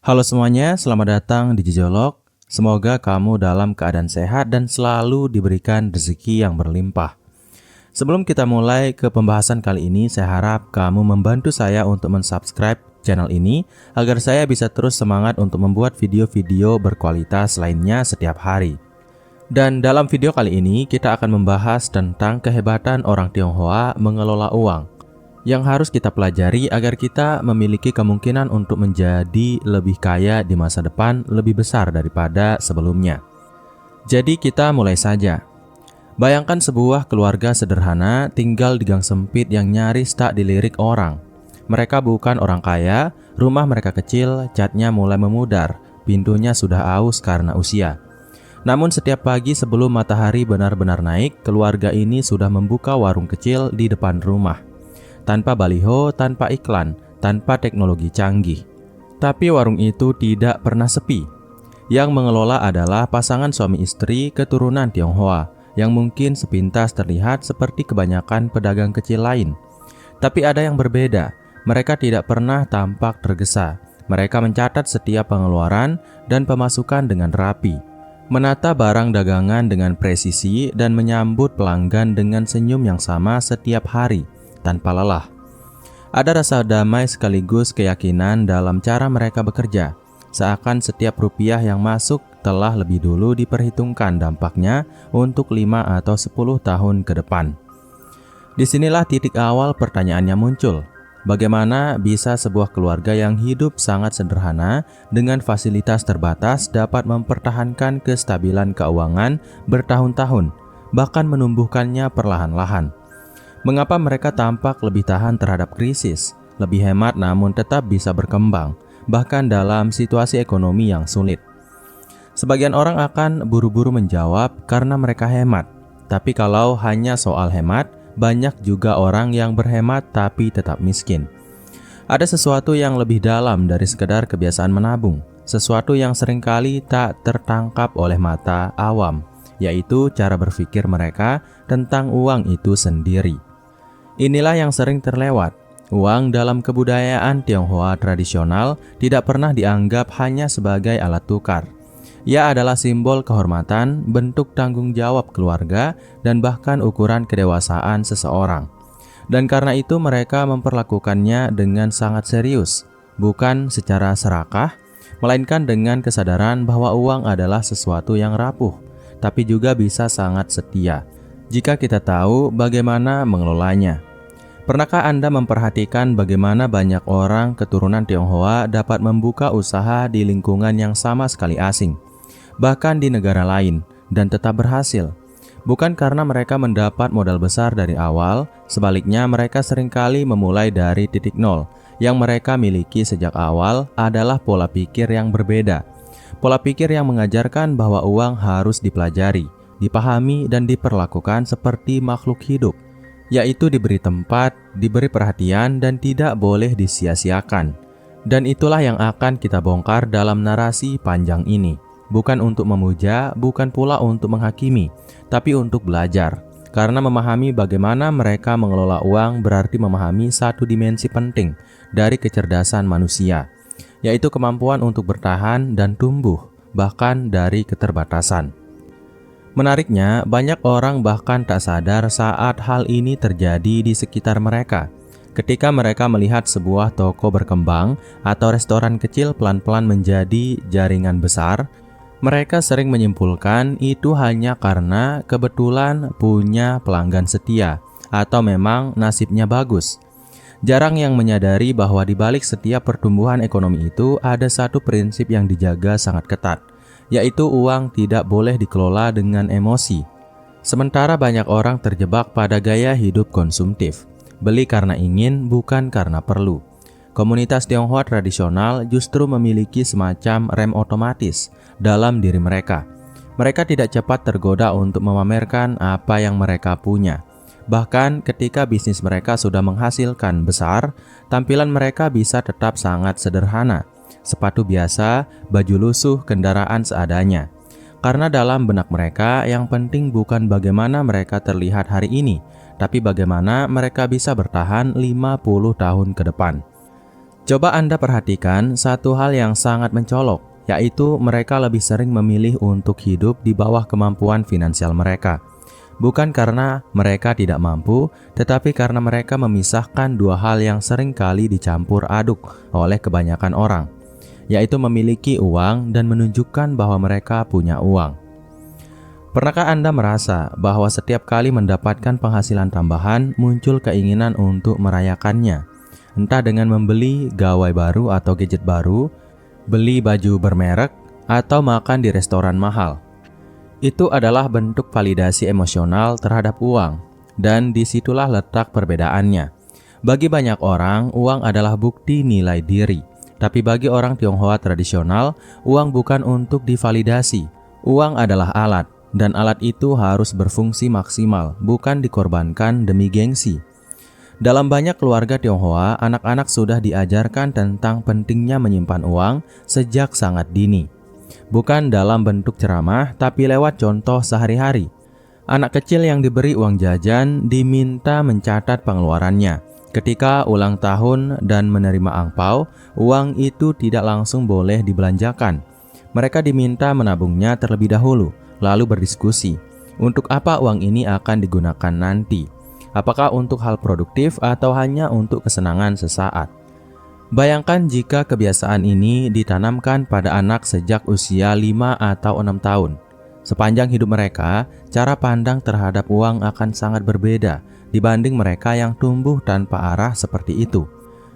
Halo semuanya, selamat datang di Jijolog. Semoga kamu dalam keadaan sehat dan selalu diberikan rezeki yang berlimpah. Sebelum kita mulai ke pembahasan kali ini, saya harap kamu membantu saya untuk mensubscribe channel ini agar saya bisa terus semangat untuk membuat video-video berkualitas lainnya setiap hari. Dan dalam video kali ini kita akan membahas tentang kehebatan orang Tionghoa mengelola uang yang harus kita pelajari agar kita memiliki kemungkinan untuk menjadi lebih kaya di masa depan lebih besar daripada sebelumnya. Jadi kita mulai saja. Bayangkan sebuah keluarga sederhana tinggal di gang sempit yang nyaris tak dilirik orang. Mereka bukan orang kaya, rumah mereka kecil, catnya mulai memudar, pintunya sudah aus karena usia. Namun setiap pagi sebelum matahari benar-benar naik, keluarga ini sudah membuka warung kecil di depan rumah. Tanpa baliho, tanpa iklan, tanpa teknologi canggih. Tapi warung itu tidak pernah sepi. Yang mengelola adalah pasangan suami istri keturunan Tionghoa, yang mungkin sepintas terlihat seperti kebanyakan pedagang kecil lain. Tapi ada yang berbeda, mereka tidak pernah tampak tergesa. Mereka mencatat setiap pengeluaran dan pemasukan dengan rapi, menata barang dagangan dengan presisi dan menyambut pelanggan dengan senyum yang sama setiap hari, tanpa lelah. Ada rasa damai sekaligus keyakinan dalam cara mereka bekerja, seakan setiap rupiah yang masuk telah lebih dulu diperhitungkan dampaknya untuk 5 atau 10 tahun ke depan. Disinilah titik awal pertanyaannya muncul. Bagaimana bisa sebuah keluarga yang hidup sangat sederhana dengan fasilitas terbatas dapat mempertahankan kestabilan keuangan bertahun-tahun, bahkan menumbuhkannya perlahan-lahan? Mengapa mereka tampak lebih tahan terhadap krisis, lebih hemat namun tetap bisa berkembang, bahkan dalam situasi ekonomi yang sulit? Sebagian orang akan buru-buru menjawab karena mereka hemat. Tapi kalau hanya soal hemat, banyak juga orang yang berhemat tapi tetap miskin. Ada sesuatu yang lebih dalam dari sekedar kebiasaan menabung, sesuatu yang seringkali tak tertangkap oleh mata awam, yaitu cara berpikir mereka tentang uang itu sendiri. Inilah yang sering terlewat. Uang dalam kebudayaan Tionghoa tradisional tidak pernah dianggap hanya sebagai alat tukar. Ia adalah simbol kehormatan, bentuk tanggung jawab keluarga, dan bahkan ukuran kedewasaan seseorang. Dan karena itu mereka memperlakukannya dengan sangat serius, bukan secara serakah, melainkan dengan kesadaran bahwa uang adalah sesuatu yang rapuh, tapi juga bisa sangat setia jika kita tahu bagaimana mengelolanya. Pernahkah Anda memperhatikan bagaimana banyak orang keturunan Tionghoa dapat membuka usaha di lingkungan yang sama sekali asing, bahkan di negara lain, dan tetap berhasil? Bukan karena mereka mendapat modal besar dari awal, sebaliknya mereka seringkali memulai dari titik nol. Yang mereka miliki sejak awal adalah pola pikir yang berbeda. Pola pikir yang mengajarkan bahwa uang harus dipelajari, dipahami, dan diperlakukan seperti makhluk hidup, yaitu diberi tempat, diberi perhatian, dan tidak boleh disia-siakan. Dan itulah yang akan kita bongkar dalam narasi panjang ini. Bukan untuk memuja, bukan pula untuk menghakimi, tapi untuk belajar. Karena memahami bagaimana mereka mengelola uang berarti memahami satu dimensi penting dari kecerdasan manusia, yaitu kemampuan untuk bertahan dan tumbuh, bahkan dari keterbatasan. Menariknya, banyak orang bahkan tak sadar saat hal ini terjadi di sekitar mereka. Ketika mereka melihat sebuah toko berkembang atau restoran kecil pelan-pelan menjadi jaringan besar, mereka sering menyimpulkan itu hanya karena kebetulan punya pelanggan setia atau memang nasibnya bagus. Jarang yang menyadari bahwa di balik setiap pertumbuhan ekonomi itu ada satu prinsip yang dijaga sangat ketat, yaitu uang tidak boleh dikelola dengan emosi. Sementara banyak orang terjebak pada gaya hidup konsumtif, beli karena ingin, bukan karena perlu. Komunitas Tionghoa tradisional justru memiliki semacam rem otomatis dalam diri mereka. Mereka tidak cepat tergoda untuk memamerkan apa yang mereka punya. Bahkan ketika bisnis mereka sudah menghasilkan besar, tampilan mereka bisa tetap sangat sederhana. Sepatu biasa, baju lusuh, kendaraan seadanya. Karena dalam benak mereka yang penting bukan bagaimana mereka terlihat hari ini, tapi bagaimana mereka bisa bertahan 50 tahun ke depan. Coba Anda perhatikan satu hal yang sangat mencolok, yaitu mereka lebih sering memilih untuk hidup di bawah kemampuan finansial mereka. Bukan karena mereka tidak mampu, tetapi karena mereka memisahkan dua hal yang sering kali dicampur aduk oleh kebanyakan orang, yaitu memiliki uang dan menunjukkan bahwa mereka punya uang. Pernahkah Anda merasa bahwa setiap kali mendapatkan penghasilan tambahan, muncul keinginan untuk merayakannya? Entah dengan membeli gawai baru atau gadget baru, beli baju bermerek, atau makan di restoran mahal. Itu adalah bentuk validasi emosional terhadap uang, dan disitulah letak perbedaannya. Bagi banyak orang, uang adalah bukti nilai diri. Tapi bagi orang Tionghoa tradisional, uang bukan untuk divalidasi. Uang adalah alat, dan alat itu harus berfungsi maksimal, bukan dikorbankan demi gengsi. Dalam banyak keluarga Tionghoa, anak-anak sudah diajarkan tentang pentingnya menyimpan uang sejak sangat dini. Bukan dalam bentuk ceramah, tapi lewat contoh sehari-hari. Anak kecil yang diberi uang jajan diminta mencatat pengeluarannya. Ketika ulang tahun dan menerima angpau, uang itu tidak langsung boleh dibelanjakan. Mereka diminta menabungnya terlebih dahulu, lalu berdiskusi. Untuk apa uang ini akan digunakan nanti? Apakah untuk hal produktif atau hanya untuk kesenangan sesaat? Bayangkan jika kebiasaan ini ditanamkan pada anak sejak usia 5 atau 6 tahun. Sepanjang hidup mereka, cara pandang terhadap uang akan sangat berbeda dibanding mereka yang tumbuh tanpa arah seperti itu.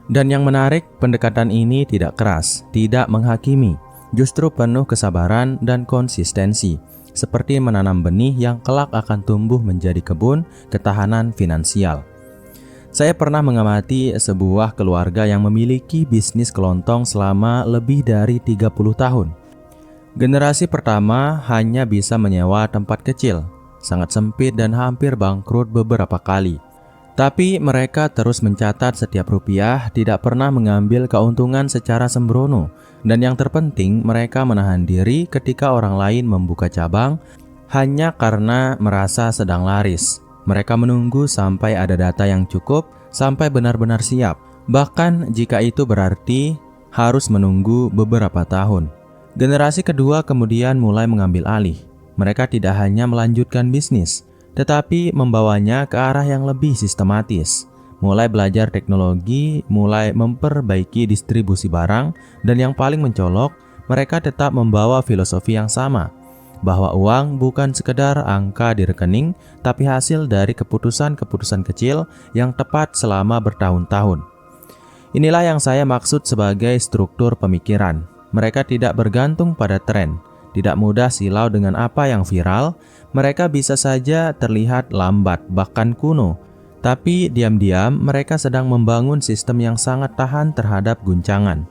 Dan yang menarik, pendekatan ini tidak keras, tidak menghakimi, justru penuh kesabaran dan konsistensi. Seperti menanam benih yang kelak akan tumbuh menjadi kebun ketahanan finansial. Saya pernah mengamati sebuah keluarga yang memiliki bisnis kelontong selama lebih dari 30 tahun. Generasi pertama hanya bisa menyewa tempat kecil, sangat sempit dan hampir bangkrut beberapa kali. Tapi mereka terus mencatat setiap rupiah, tidak pernah mengambil keuntungan secara sembrono. Dan yang terpenting, mereka menahan diri ketika orang lain membuka cabang hanya karena merasa sedang laris. Mereka menunggu sampai ada data yang cukup, sampai benar-benar siap. Bahkan jika itu berarti harus menunggu beberapa tahun. Generasi kedua kemudian mulai mengambil alih. Mereka tidak hanya melanjutkan bisnis, tetapi membawanya ke arah yang lebih sistematis. Mulai belajar teknologi, mulai memperbaiki distribusi barang, dan yang paling mencolok, mereka tetap membawa filosofi yang sama, bahwa uang bukan sekedar angka di rekening, tapi hasil dari keputusan-keputusan kecil yang tepat selama bertahun-tahun. Inilah yang saya maksud sebagai struktur pemikiran. Mereka tidak bergantung pada tren, tidak mudah silau dengan apa yang viral. Mereka bisa saja terlihat lambat, bahkan kuno, tapi diam-diam mereka sedang membangun sistem yang sangat tahan terhadap guncangan.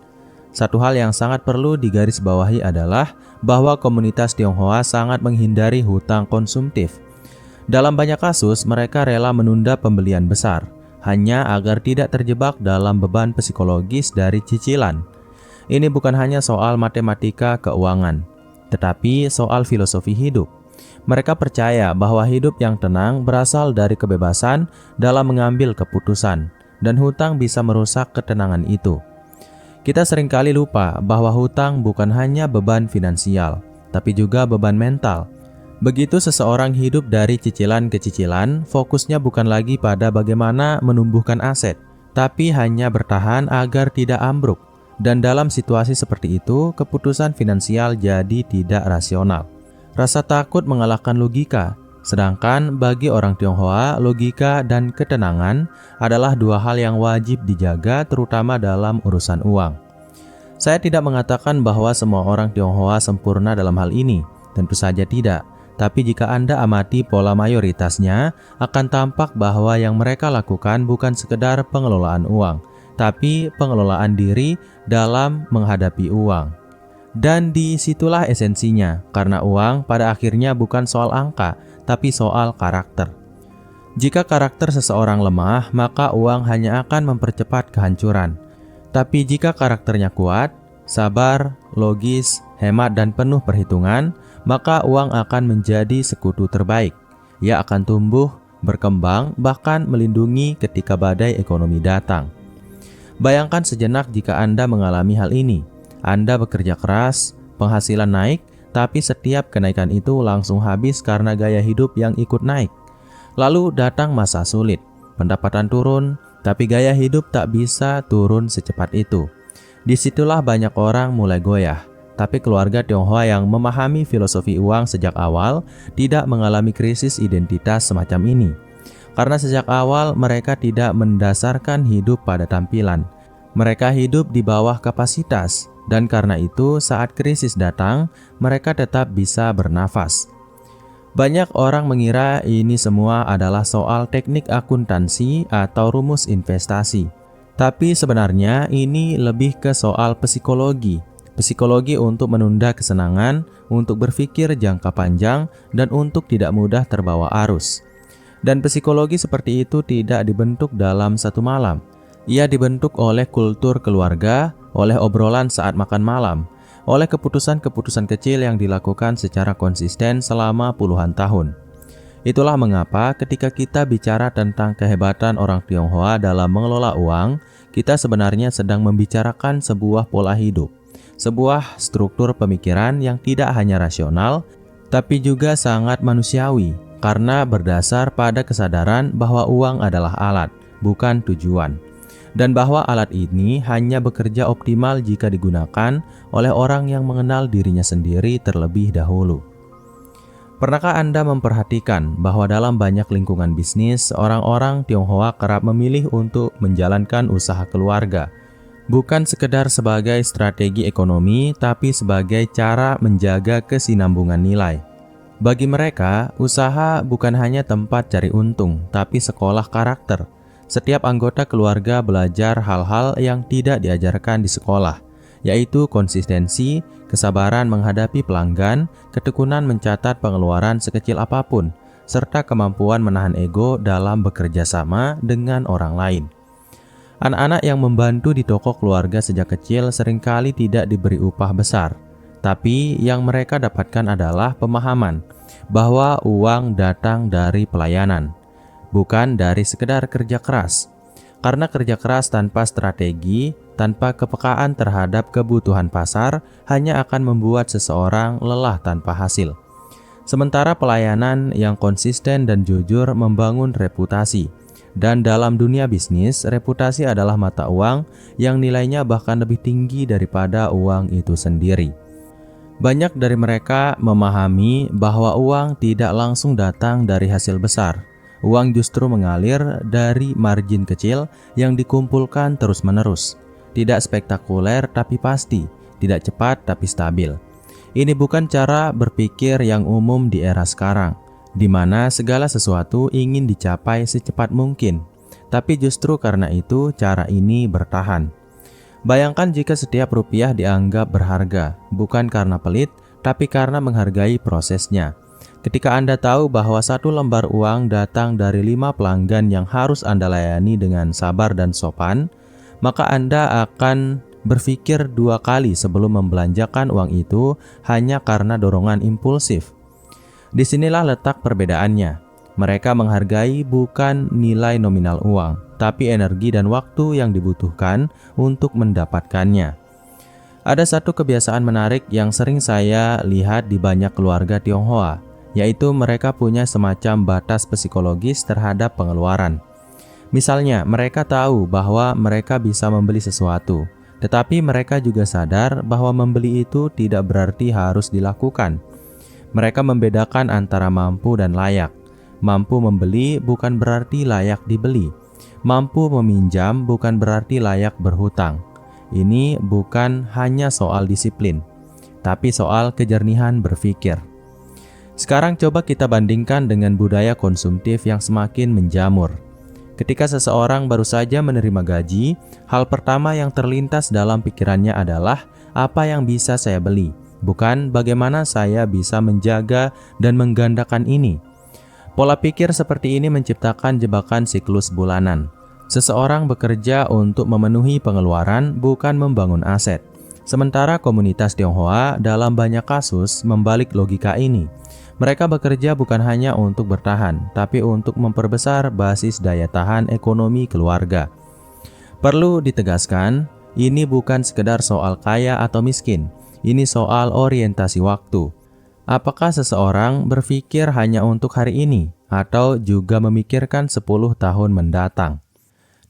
Satu hal yang sangat perlu digarisbawahi adalah bahwa komunitas Tionghoa sangat menghindari hutang konsumtif. Dalam banyak kasus, mereka rela menunda pembelian besar, hanya agar tidak terjebak dalam beban psikologis dari cicilan. Ini bukan hanya soal matematika keuangan, tetapi soal filosofi hidup. Mereka percaya bahwa hidup yang tenang berasal dari kebebasan dalam mengambil keputusan, dan hutang bisa merusak ketenangan itu. Kita seringkali lupa bahwa hutang bukan hanya beban finansial, tapi juga beban mental. Begitu seseorang hidup dari cicilan ke cicilan, fokusnya bukan lagi pada bagaimana menumbuhkan aset, tapi hanya bertahan agar tidak ambruk. Dan dalam situasi seperti itu, keputusan finansial jadi tidak rasional. Rasa takut mengalahkan logika, sedangkan bagi orang Tionghoa, logika dan ketenangan adalah dua hal yang wajib dijaga, terutama dalam urusan uang. Saya tidak mengatakan bahwa semua orang Tionghoa sempurna dalam hal ini, tentu saja tidak. Tapi jika Anda amati pola mayoritasnya, akan tampak bahwa yang mereka lakukan bukan sekedar pengelolaan uang, tapi pengelolaan diri dalam menghadapi uang. Dan disitulah esensinya, karena uang pada akhirnya bukan soal angka, tapi soal karakter. Jika karakter seseorang lemah, maka uang hanya akan mempercepat kehancuran. Tapi jika karakternya kuat, sabar, logis, hemat dan penuh perhitungan, maka uang akan menjadi sekutu terbaik. Ia akan tumbuh, berkembang, bahkan melindungi ketika badai ekonomi datang. Bayangkan sejenak jika Anda mengalami hal ini. Anda bekerja keras, penghasilan naik, tapi setiap kenaikan itu langsung habis karena gaya hidup yang ikut naik. Lalu datang masa sulit, pendapatan turun, tapi gaya hidup tak bisa turun secepat itu. Disitulah banyak orang mulai goyah. Tapi keluarga Tionghoa yang memahami filosofi uang sejak awal tidak mengalami krisis identitas semacam ini. Karena sejak awal mereka tidak mendasarkan hidup pada tampilan. Mereka hidup di bawah kapasitas, dan karena itu saat krisis datang, mereka tetap bisa bernafas. Banyak orang mengira ini semua adalah soal teknik akuntansi atau rumus investasi. Tapi sebenarnya ini lebih ke soal psikologi. Psikologi untuk menunda kesenangan, untuk berpikir jangka panjang, dan untuk tidak mudah terbawa arus. Dan psikologi seperti itu tidak dibentuk dalam satu malam. Ia dibentuk oleh kultur keluarga, oleh obrolan saat makan malam, oleh keputusan-keputusan kecil yang dilakukan secara konsisten selama puluhan tahun. Itulah mengapa ketika kita bicara tentang kehebatan orang Tionghoa dalam mengelola uang, kita sebenarnya sedang membicarakan sebuah pola hidup, sebuah struktur pemikiran yang tidak hanya rasional, tapi juga sangat manusiawi, karena berdasar pada kesadaran bahwa uang adalah alat, bukan tujuan. Dan bahwa alat ini hanya bekerja optimal jika digunakan oleh orang yang mengenal dirinya sendiri terlebih dahulu. Pernahkah Anda memperhatikan bahwa dalam banyak lingkungan bisnis, orang-orang Tionghoa kerap memilih untuk menjalankan usaha keluarga, bukan sekedar sebagai strategi ekonomi, tapi sebagai cara menjaga kesinambungan nilai. Bagi mereka, usaha bukan hanya tempat cari untung, tapi sekolah karakter. Setiap anggota keluarga belajar hal-hal yang tidak diajarkan di sekolah, yaitu konsistensi, kesabaran menghadapi pelanggan, ketekunan mencatat pengeluaran sekecil apapun, serta kemampuan menahan ego dalam bekerja sama dengan orang lain. Anak-anak yang membantu di toko keluarga sejak kecil seringkali tidak diberi upah besar, tapi yang mereka dapatkan adalah pemahaman bahwa uang datang dari pelayanan, bukan dari sekedar kerja keras. Karena kerja keras tanpa strategi, tanpa kepekaan terhadap kebutuhan pasar, hanya akan membuat seseorang lelah tanpa hasil. Sementara pelayanan yang konsisten dan jujur membangun reputasi. Dan dalam dunia bisnis, reputasi adalah mata uang yang nilainya bahkan lebih tinggi daripada uang itu sendiri. Banyak dari mereka memahami bahwa uang tidak langsung datang dari hasil besar. Uang justru mengalir dari margin kecil yang dikumpulkan terus-menerus. Tidak spektakuler tapi pasti, tidak cepat tapi stabil. Ini bukan cara berpikir yang umum di era sekarang, di mana segala sesuatu ingin dicapai secepat mungkin. Tapi justru karena itu cara ini bertahan. Bayangkan jika setiap rupiah dianggap berharga, bukan karena pelit, tapi karena menghargai prosesnya. Ketika Anda tahu bahwa satu lembar uang datang dari 5 pelanggan yang harus Anda layani dengan sabar dan sopan, maka Anda akan berpikir 2 kali sebelum membelanjakan uang itu hanya karena dorongan impulsif. Disinilah letak perbedaannya. Mereka menghargai bukan nilai nominal uang, tapi energi dan waktu yang dibutuhkan untuk mendapatkannya. Ada satu kebiasaan menarik yang sering saya lihat di banyak keluarga Tionghoa, yaitu mereka punya semacam batas psikologis terhadap pengeluaran. Misalnya, mereka tahu bahwa mereka bisa membeli sesuatu, tetapi mereka juga sadar bahwa membeli itu tidak berarti harus dilakukan. Mereka membedakan antara mampu dan layak. Mampu membeli bukan berarti layak dibeli. Mampu meminjam bukan berarti layak berhutang. Ini bukan hanya soal disiplin, tapi soal kejernihan berpikir. Sekarang coba kita bandingkan dengan budaya konsumtif yang semakin menjamur. Ketika seseorang baru saja menerima gaji, hal pertama yang terlintas dalam pikirannya adalah apa yang bisa saya beli, bukan bagaimana saya bisa menjaga dan menggandakan ini. Pola pikir seperti ini menciptakan jebakan siklus bulanan. Seseorang bekerja untuk memenuhi pengeluaran, bukan membangun aset. Sementara komunitas Tionghoa dalam banyak kasus membalik logika ini. Mereka bekerja bukan hanya untuk bertahan, tapi untuk memperbesar basis daya tahan ekonomi keluarga. Perlu ditegaskan, ini bukan sekedar soal kaya atau miskin. Ini soal orientasi waktu. Apakah seseorang berpikir hanya untuk hari ini atau juga memikirkan 10 tahun mendatang?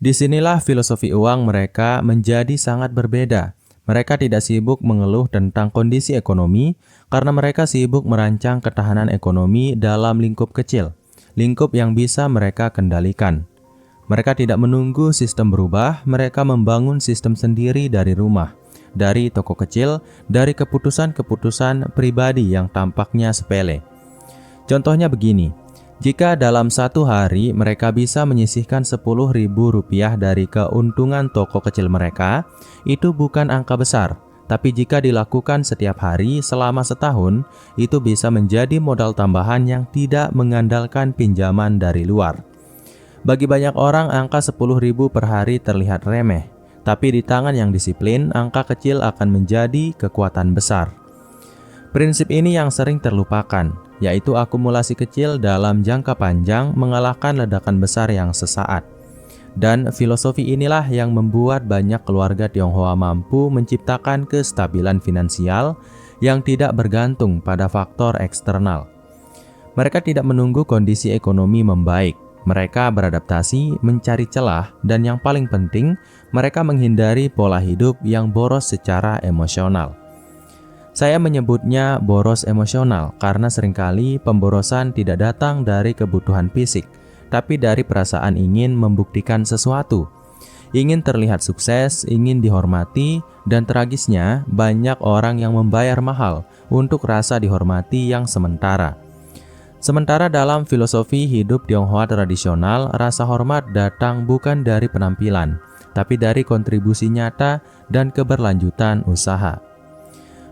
Disinilah filosofi uang mereka menjadi sangat berbeda. Mereka tidak sibuk mengeluh tentang kondisi ekonomi karena mereka sibuk merancang ketahanan ekonomi dalam lingkup kecil, lingkup yang bisa mereka kendalikan. Mereka tidak menunggu sistem berubah, mereka membangun sistem sendiri dari rumah, dari toko kecil, dari keputusan-keputusan pribadi yang tampaknya sepele. Contohnya begini, jika dalam satu hari mereka bisa menyisihkan Rp10.000 dari keuntungan toko kecil mereka, itu bukan angka besar. Tapi jika dilakukan setiap hari selama setahun, itu bisa menjadi modal tambahan yang tidak mengandalkan pinjaman dari luar. Bagi banyak orang, angka 10.000 per hari terlihat remeh, tapi di tangan yang disiplin, angka kecil akan menjadi kekuatan besar. Prinsip ini yang sering terlupakan, yaitu akumulasi kecil dalam jangka panjang mengalahkan ledakan besar yang sesaat. Dan filosofi inilah yang membuat banyak keluarga Tionghoa mampu menciptakan kestabilan finansial yang tidak bergantung pada faktor eksternal. Mereka tidak menunggu kondisi ekonomi membaik. Mereka beradaptasi, mencari celah, dan yang paling penting, mereka menghindari pola hidup yang boros secara emosional. Saya menyebutnya boros emosional karena seringkali pemborosan tidak datang dari kebutuhan fisik, tapi dari perasaan ingin membuktikan sesuatu. Ingin terlihat sukses, ingin dihormati, dan tragisnya banyak orang yang membayar mahal untuk rasa dihormati yang sementara. Sementara dalam filosofi hidup Tionghoa tradisional, rasa hormat datang bukan dari penampilan, tapi dari kontribusi nyata dan keberlanjutan usaha.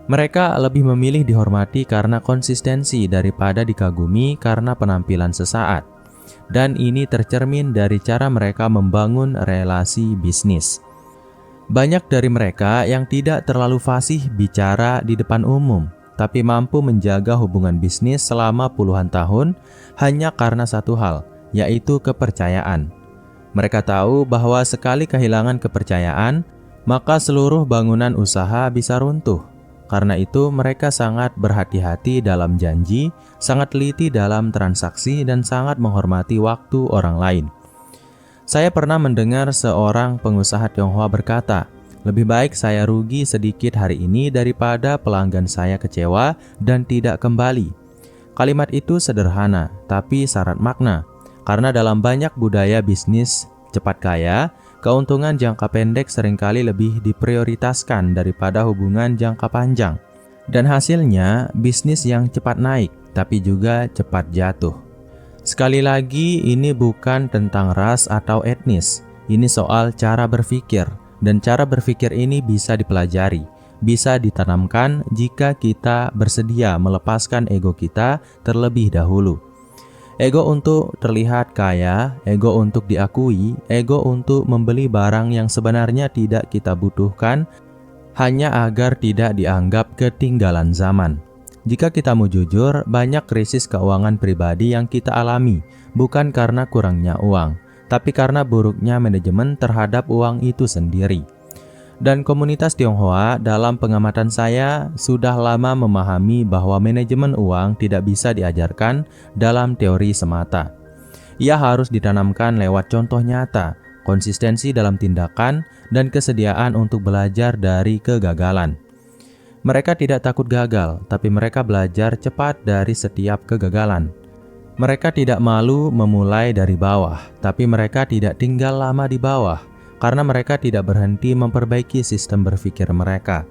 Mereka lebih memilih dihormati karena konsistensi daripada dikagumi karena penampilan sesaat. Dan ini tercermin dari cara mereka membangun relasi bisnis. Banyak dari mereka yang tidak terlalu fasih bicara di depan umum, tapi mampu menjaga hubungan bisnis selama puluhan tahun hanya karena satu hal, yaitu kepercayaan. Mereka tahu bahwa sekali kehilangan kepercayaan, maka seluruh bangunan usaha bisa runtuh. Karena itu, mereka sangat berhati-hati dalam janji, sangat teliti dalam transaksi, dan sangat menghormati waktu orang lain. Saya pernah mendengar seorang pengusaha Tionghoa berkata, "Lebih baik saya rugi sedikit hari ini daripada pelanggan saya kecewa dan tidak kembali." Kalimat itu sederhana, tapi syarat makna. Karena dalam banyak budaya bisnis cepat kaya, keuntungan jangka pendek seringkali lebih diprioritaskan daripada hubungan jangka panjang. Dan hasilnya, bisnis yang cepat naik, tapi juga cepat jatuh. Sekali lagi, ini bukan tentang ras atau etnis. Ini soal cara berpikir. Dan cara berpikir ini bisa dipelajari, bisa ditanamkan jika kita bersedia melepaskan ego kita terlebih dahulu. Ego untuk terlihat kaya, ego untuk diakui, ego untuk membeli barang yang sebenarnya tidak kita butuhkan hanya agar tidak dianggap ketinggalan zaman. Jika kita mau jujur, banyak krisis keuangan pribadi yang kita alami bukan karena kurangnya uang, tapi karena buruknya manajemen terhadap uang itu sendiri. Dan komunitas Tionghoa dalam pengamatan saya sudah lama memahami bahwa manajemen uang tidak bisa diajarkan dalam teori semata. Ia harus ditanamkan lewat contoh nyata, konsistensi dalam tindakan, dan kesediaan untuk belajar dari kegagalan. Mereka tidak takut gagal, tapi mereka belajar cepat dari setiap kegagalan. Mereka tidak malu memulai dari bawah, tapi mereka tidak tinggal lama di bawah, karena mereka tidak berhenti memperbaiki sistem berpikir mereka.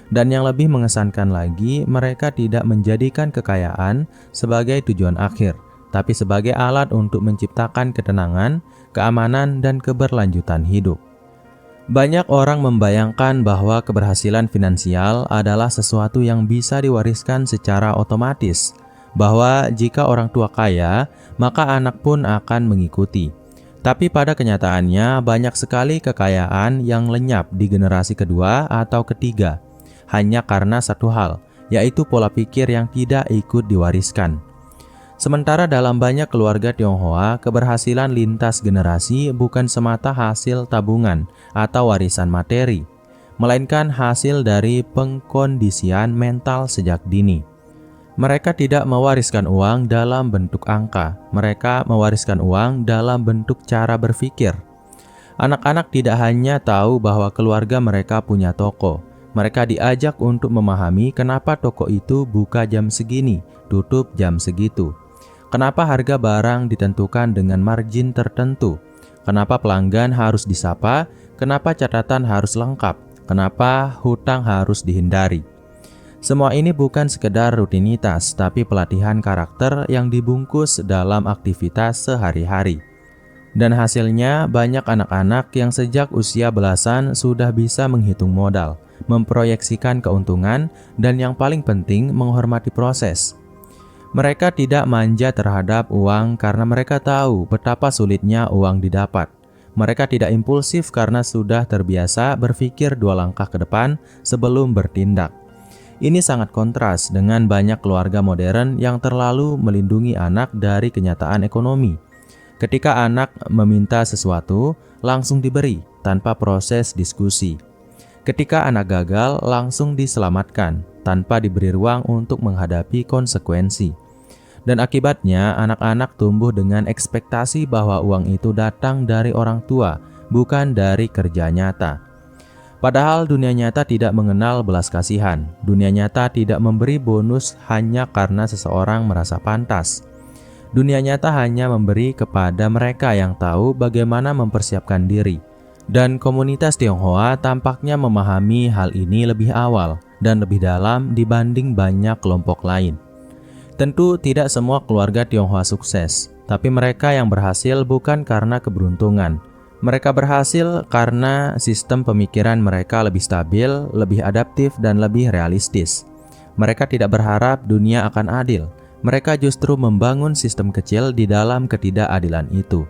Dan yang lebih mengesankan lagi, mereka tidak menjadikan kekayaan sebagai tujuan akhir, tapi sebagai alat untuk menciptakan ketenangan, keamanan, dan keberlanjutan hidup. Banyak orang membayangkan bahwa keberhasilan finansial adalah sesuatu yang bisa diwariskan secara otomatis, bahwa jika orang tua kaya, maka anak pun akan mengikuti. Tapi pada kenyataannya banyak sekali kekayaan yang lenyap di generasi kedua atau ketiga, hanya karena satu hal, yaitu pola pikir yang tidak ikut diwariskan. Sementara dalam banyak keluarga Tionghoa, keberhasilan lintas generasi bukan semata hasil tabungan atau warisan materi, melainkan hasil dari pengkondisian mental sejak dini. Mereka tidak mewariskan uang dalam bentuk angka, mereka mewariskan uang dalam bentuk cara berpikir. Anak-anak tidak hanya tahu bahwa keluarga mereka punya toko, mereka diajak untuk memahami kenapa toko itu buka jam segini, tutup jam segitu. Kenapa harga barang ditentukan dengan margin tertentu? Kenapa pelanggan harus disapa? Kenapa catatan harus lengkap? Kenapa hutang harus dihindari? Semua ini bukan sekedar rutinitas, tapi pelatihan karakter yang dibungkus dalam aktivitas sehari-hari. Dan hasilnya banyak anak-anak yang sejak usia belasan sudah bisa menghitung modal, memproyeksikan keuntungan, dan yang paling penting menghormati proses. Mereka tidak manja terhadap uang karena mereka tahu betapa sulitnya uang didapat. Mereka tidak impulsif karena sudah terbiasa berpikir 2 langkah ke depan sebelum bertindak. Ini sangat kontras dengan banyak keluarga modern yang terlalu melindungi anak dari kenyataan ekonomi. Ketika anak meminta sesuatu, langsung diberi tanpa proses diskusi. Ketika anak gagal, langsung diselamatkan tanpa diberi ruang untuk menghadapi konsekuensi. Dan akibatnya, anak-anak tumbuh dengan ekspektasi bahwa uang itu datang dari orang tua, bukan dari kerja nyata. Padahal dunia nyata tidak mengenal belas kasihan. Dunia nyata tidak memberi bonus hanya karena seseorang merasa pantas. Dunia nyata hanya memberi kepada mereka yang tahu bagaimana mempersiapkan diri. Dan komunitas Tionghoa tampaknya memahami hal ini lebih awal dan lebih dalam dibanding banyak kelompok lain. Tentu tidak semua keluarga Tionghoa sukses, tapi mereka yang berhasil bukan karena keberuntungan. Mereka berhasil karena sistem pemikiran mereka lebih stabil, lebih adaptif, dan lebih realistis. Mereka tidak berharap dunia akan adil. Mereka justru membangun sistem kecil di dalam ketidakadilan itu.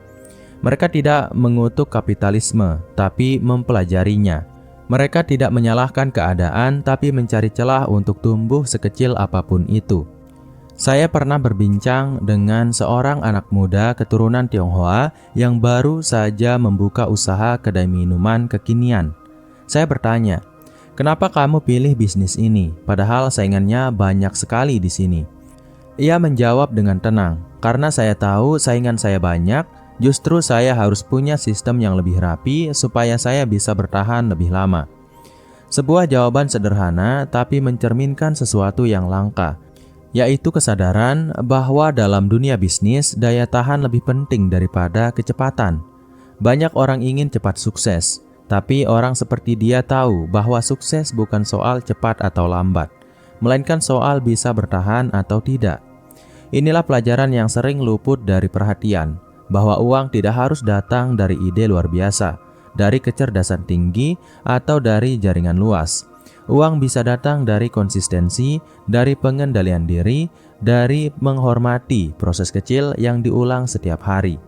Mereka tidak mengutuk kapitalisme, tapi mempelajarinya. Mereka tidak menyalahkan keadaan, tapi mencari celah untuk tumbuh sekecil apapun itu. Saya pernah berbincang dengan seorang anak muda keturunan Tionghoa yang baru saja membuka usaha kedai minuman kekinian. Saya bertanya, "Kenapa kamu pilih bisnis ini, padahal saingannya banyak sekali di sini?" Ia menjawab dengan tenang, "Karena saya tahu saingan saya banyak, justru saya harus punya sistem yang lebih rapi supaya saya bisa bertahan lebih lama." Sebuah jawaban sederhana tapi mencerminkan sesuatu yang langka, yaitu kesadaran bahwa dalam dunia bisnis, daya tahan lebih penting daripada kecepatan. Banyak orang ingin cepat sukses, tapi orang seperti dia tahu bahwa sukses bukan soal cepat atau lambat, melainkan soal bisa bertahan atau tidak. Inilah pelajaran yang sering luput dari perhatian, bahwa uang tidak harus datang dari ide luar biasa, dari kecerdasan tinggi, atau dari jaringan luas. Uang bisa datang dari konsistensi, dari pengendalian diri, dari menghormati proses kecil yang diulang setiap hari.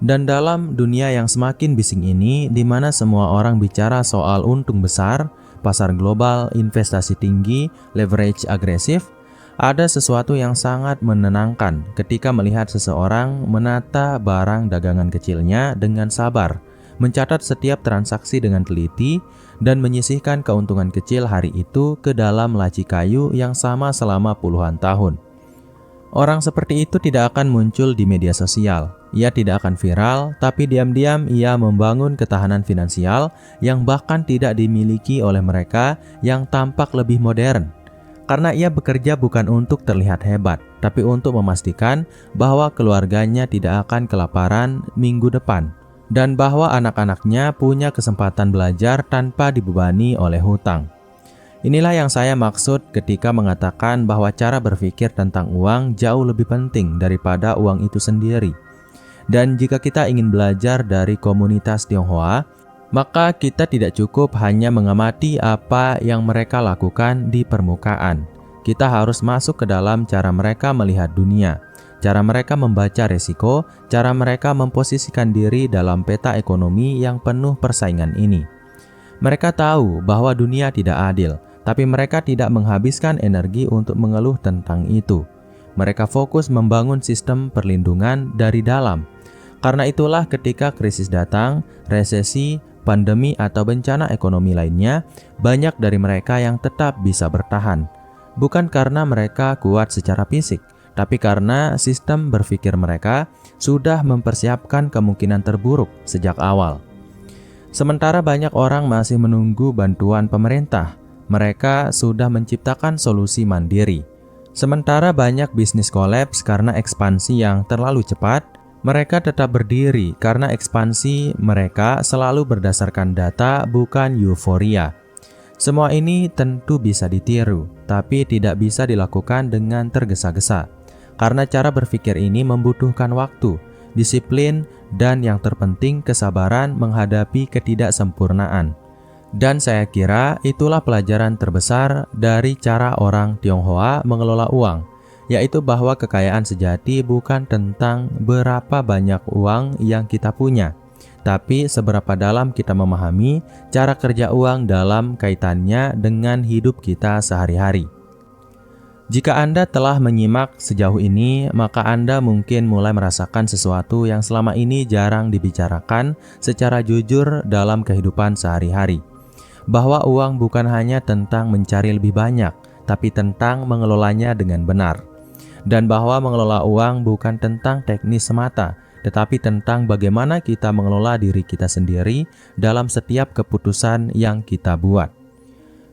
Dan dalam dunia yang semakin bising ini, di mana semua orang bicara soal untung besar, pasar global, investasi tinggi, leverage agresif, ada sesuatu yang sangat menenangkan ketika melihat seseorang menata barang dagangan kecilnya dengan sabar, mencatat setiap transaksi dengan teliti, dan menyisihkan keuntungan kecil hari itu ke dalam laci kayu yang sama selama puluhan tahun. Orang seperti itu tidak akan muncul di media sosial. Ia tidak akan viral, tapi diam-diam ia membangun ketahanan finansial yang bahkan tidak dimiliki oleh mereka yang tampak lebih modern. Karena ia bekerja bukan untuk terlihat hebat, tapi untuk memastikan bahwa keluarganya tidak akan kelaparan minggu depan, dan bahwa anak-anaknya punya kesempatan belajar tanpa dibebani oleh hutang. Inilah yang saya maksud ketika mengatakan bahwa cara berpikir tentang uang jauh lebih penting daripada uang itu sendiri. Dan jika kita ingin belajar dari komunitas Tionghoa, maka kita tidak cukup hanya mengamati apa yang mereka lakukan di permukaan. Kita harus masuk ke dalam cara mereka melihat dunia, cara mereka membaca resiko, cara mereka memposisikan diri dalam peta ekonomi yang penuh persaingan ini. Mereka tahu bahwa dunia tidak adil, tapi mereka tidak menghabiskan energi untuk mengeluh tentang itu. Mereka fokus membangun sistem perlindungan dari dalam. Karena itulah ketika krisis datang, resesi, pandemi atau bencana ekonomi lainnya, banyak dari mereka yang tetap bisa bertahan. Bukan karena mereka kuat secara fisik, tapi karena sistem berpikir mereka sudah mempersiapkan kemungkinan terburuk sejak awal. Sementara banyak orang masih menunggu bantuan pemerintah, mereka sudah menciptakan solusi mandiri. Sementara banyak bisnis kolaps karena ekspansi yang terlalu cepat, mereka tetap berdiri karena ekspansi mereka selalu berdasarkan data, bukan euforia. Semua ini tentu bisa ditiru, tapi tidak bisa dilakukan dengan tergesa-gesa. Karena cara berpikir ini membutuhkan waktu, disiplin, dan yang terpenting kesabaran menghadapi ketidaksempurnaan. Dan saya kira itulah pelajaran terbesar dari cara orang Tionghoa mengelola uang, yaitu bahwa kekayaan sejati bukan tentang berapa banyak uang yang kita punya, tapi seberapa dalam kita memahami cara kerja uang dalam kaitannya dengan hidup kita sehari-hari. Jika Anda telah menyimak sejauh ini, maka Anda mungkin mulai merasakan sesuatu yang selama ini jarang dibicarakan secara jujur dalam kehidupan sehari-hari. Bahwa uang bukan hanya tentang mencari lebih banyak, tapi tentang mengelolanya dengan benar. Dan bahwa mengelola uang bukan tentang teknis semata, tetapi tentang bagaimana kita mengelola diri kita sendiri dalam setiap keputusan yang kita buat.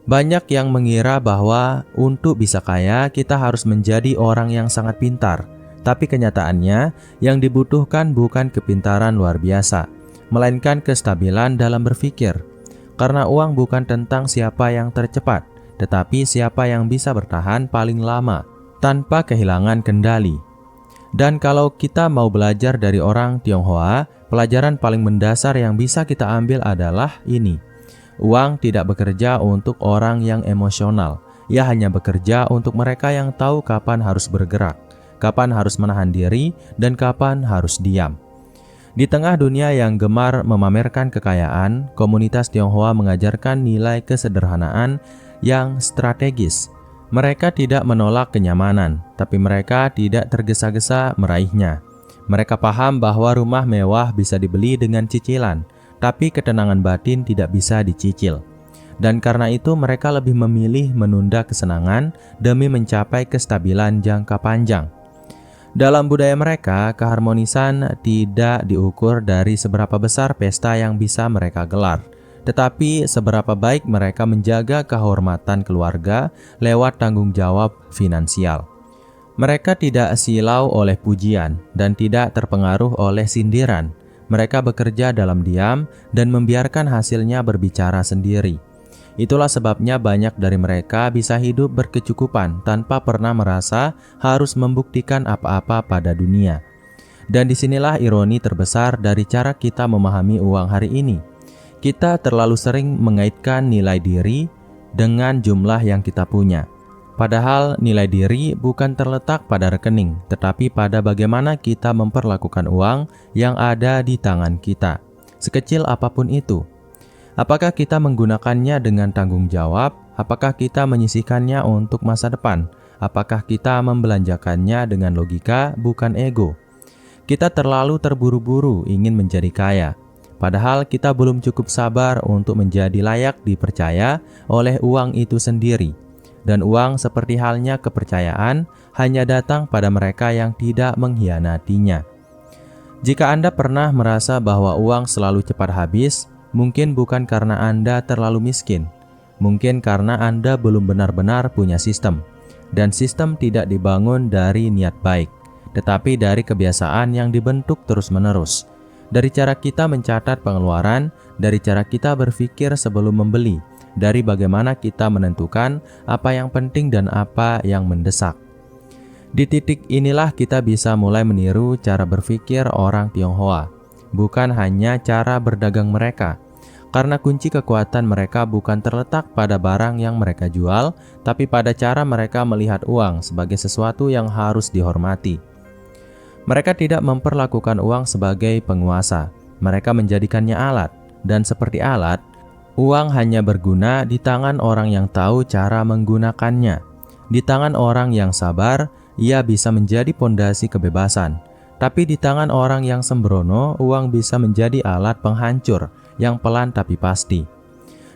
Banyak yang mengira bahwa untuk bisa kaya, kita harus menjadi orang yang sangat pintar. Tapi kenyataannya, yang dibutuhkan bukan kepintaran luar biasa, melainkan kestabilan dalam berpikir. Karena uang bukan tentang siapa yang tercepat, tetapi siapa yang bisa bertahan paling lama, tanpa kehilangan kendali. Dan kalau kita mau belajar dari orang Tionghoa, pelajaran paling mendasar yang bisa kita ambil adalah ini. Uang tidak bekerja untuk orang yang emosional. Ia hanya bekerja untuk mereka yang tahu kapan harus bergerak, kapan harus menahan diri, dan kapan harus diam. Di tengah dunia yang gemar memamerkan kekayaan, komunitas Tionghoa mengajarkan nilai kesederhanaan yang strategis. Mereka tidak menolak kenyamanan, tapi mereka tidak tergesa-gesa meraihnya. Mereka paham bahwa rumah mewah bisa dibeli dengan cicilan, tapi ketenangan batin tidak bisa dicicil. Dan karena itu mereka lebih memilih menunda kesenangan demi mencapai kestabilan jangka panjang. Dalam budaya mereka, keharmonisan tidak diukur dari seberapa besar pesta yang bisa mereka gelar, tetapi seberapa baik mereka menjaga kehormatan keluarga lewat tanggung jawab finansial. Mereka tidak silau oleh pujian dan tidak terpengaruh oleh sindiran. Mereka bekerja dalam diam dan membiarkan hasilnya berbicara sendiri. Itulah sebabnya banyak dari mereka bisa hidup berkecukupan tanpa pernah merasa harus membuktikan apa-apa pada dunia. Dan disinilah ironi terbesar dari cara kita memahami uang hari ini. Kita terlalu sering mengaitkan nilai diri dengan jumlah yang kita punya. Padahal nilai diri bukan terletak pada rekening, tetapi pada bagaimana kita memperlakukan uang yang ada di tangan kita, sekecil apapun itu. Apakah kita menggunakannya dengan tanggung jawab? Apakah kita menyisihkannya untuk masa depan? Apakah kita membelanjakannya dengan logika, bukan ego? Kita terlalu terburu-buru ingin menjadi kaya, padahal kita belum cukup sabar untuk menjadi layak dipercaya oleh uang itu sendiri. Dan uang seperti halnya kepercayaan hanya datang pada mereka yang tidak mengkhianatinya. Jika Anda pernah merasa bahwa uang selalu cepat habis, mungkin bukan karena Anda terlalu miskin, mungkin karena Anda belum benar-benar punya sistem. Dan sistem tidak dibangun dari niat baik, tetapi dari kebiasaan yang dibentuk terus-menerus. Dari cara kita mencatat pengeluaran, dari cara kita berpikir sebelum membeli, dari bagaimana kita menentukan apa yang penting dan apa yang mendesak. Di titik inilah kita bisa mulai meniru cara berpikir orang Tionghoa, bukan hanya cara berdagang mereka. Karena kunci kekuatan mereka bukan terletak pada barang yang mereka jual, tapi pada cara mereka melihat uang sebagai sesuatu yang harus dihormati. Mereka tidak memperlakukan uang sebagai penguasa, mereka menjadikannya alat, dan seperti alat, uang hanya berguna di tangan orang yang tahu cara menggunakannya, di tangan orang yang sabar, ia bisa menjadi pondasi kebebasan. Tapi di tangan orang yang sembrono, uang bisa menjadi alat penghancur yang pelan tapi pasti.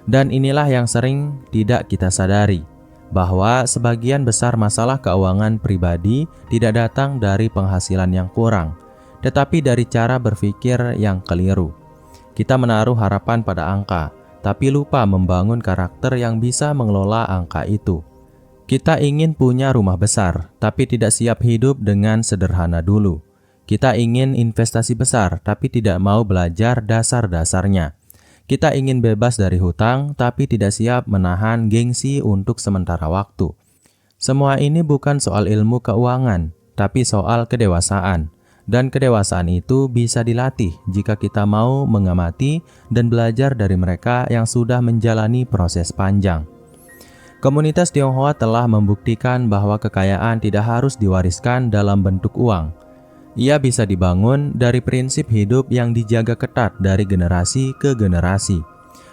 Dan inilah yang sering tidak kita sadari, bahwa sebagian besar masalah keuangan pribadi tidak datang dari penghasilan yang kurang, tetapi dari cara berpikir yang keliru. Kita menaruh harapan pada angka, tapi lupa membangun karakter yang bisa mengelola angka itu. Kita ingin punya rumah besar, tapi tidak siap hidup dengan sederhana dulu. Kita ingin investasi besar, tapi tidak mau belajar dasar-dasarnya. Kita ingin bebas dari hutang, tapi tidak siap menahan gengsi untuk sementara waktu. Semua ini bukan soal ilmu keuangan, tapi soal kedewasaan. Dan kedewasaan itu bisa dilatih jika kita mau mengamati dan belajar dari mereka yang sudah menjalani proses panjang. Komunitas Tionghoa telah membuktikan bahwa kekayaan tidak harus diwariskan dalam bentuk uang. Ia bisa dibangun dari prinsip hidup yang dijaga ketat dari generasi ke generasi.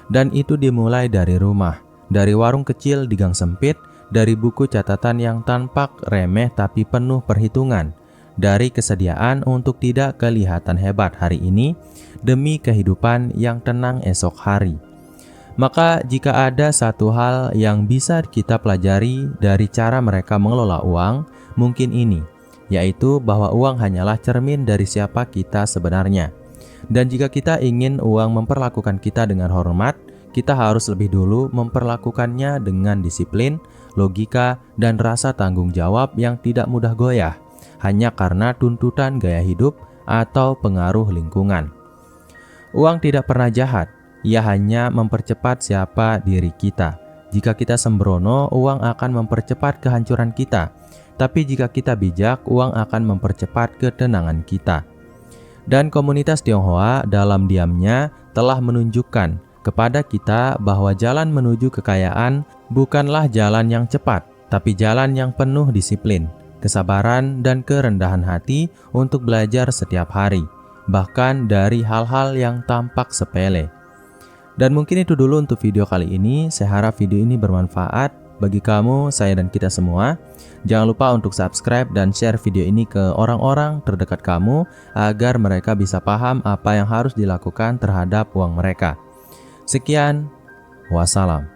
Dan itu dimulai dari rumah, dari warung kecil di gang sempit, dari buku catatan yang tampak remeh tapi penuh perhitungan, dari kesediaan untuk tidak kelihatan hebat hari ini demi kehidupan yang tenang esok hari. Maka jika ada satu hal yang bisa kita pelajari dari cara mereka mengelola uang, mungkin ini, yaitu bahwa uang hanyalah cermin dari siapa kita sebenarnya. Dan jika kita ingin uang memperlakukan kita dengan hormat, kita harus lebih dulu memperlakukannya dengan disiplin, logika, dan rasa tanggung jawab yang tidak mudah goyah, hanya karena tuntutan gaya hidup atau pengaruh lingkungan. Uang tidak pernah jahat, ia hanya mempercepat siapa diri kita. Jika kita sembrono, uang akan mempercepat kehancuran kita. Tapi jika kita bijak, uang akan mempercepat ketenangan kita. Dan komunitas Tionghoa dalam diamnya telah menunjukkan kepada kita bahwa jalan menuju kekayaan bukanlah jalan yang cepat, tapi jalan yang penuh disiplin, kesabaran, dan kerendahan hati untuk belajar setiap hari, bahkan dari hal-hal yang tampak sepele. Dan mungkin itu dulu untuk video kali ini. Saya harap video ini bermanfaat bagi kamu, saya, dan kita semua. Jangan lupa untuk subscribe dan share video ini ke orang-orang terdekat kamu agar mereka bisa paham apa yang harus dilakukan terhadap uang mereka. Sekian, wassalam.